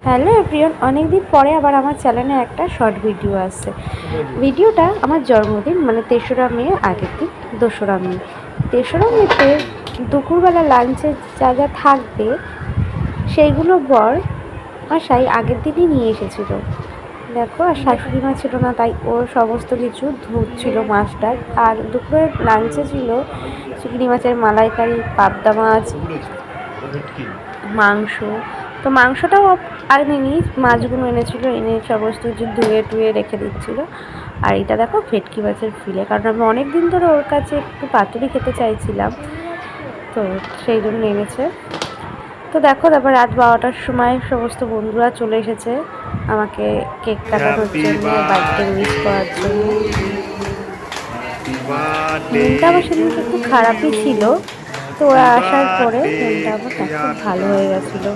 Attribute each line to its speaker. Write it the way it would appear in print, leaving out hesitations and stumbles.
Speaker 1: Hello everyone, অনেক দিন পরে আবার আমার চ্যানেলে একটা শর্ট ভিডিও আসছে। ভিডিওটা আমার জন্মদিন মানে 3রা মে আগের দিন, 2রা মে। 3রা মেতে দুপুরবেলা লাঞ্চে যা যা থাকবে সেইগুলো বর মশাই আগের দিনই নিয়ে এসেছিল। দেখো, আর শাশুড়ি মা ছিল না, তাই ওর সমস্ত কিছু ধুচ্ছিল মাছটার। আর দুপুরের লাঞ্চে ছিল চিংড়ি মাছের মালাইকারি, পাবদা মাছ, মাংস। তো মাংসটাও আনেনি, মাছগুলো এনেছিল, এনে সমস্ত কিছু ধুয়ে টুয়ে রেখে দিচ্ছিলো। আর এটা দেখো ভেটকি মাছের ফিলে, কারণ আমি অনেক দিন ধরে ওর কাছে একটু পাতুরি খেতে চাইছিলাম, তো সেই জন্য এনেছে। তো দেখো, তারপর রাত 12টার সময় সমস্ত বন্ধুরা চলে এসেছে আমাকে কেক কাটানোর জন্য, বার্থডে উইশ করার জন্য। মনটা আমার সেদিনকে একটু খারাপই ছিল, তো ওরা আসার পরে মনটা আমার খুব ভালো হয়ে গেছিলো।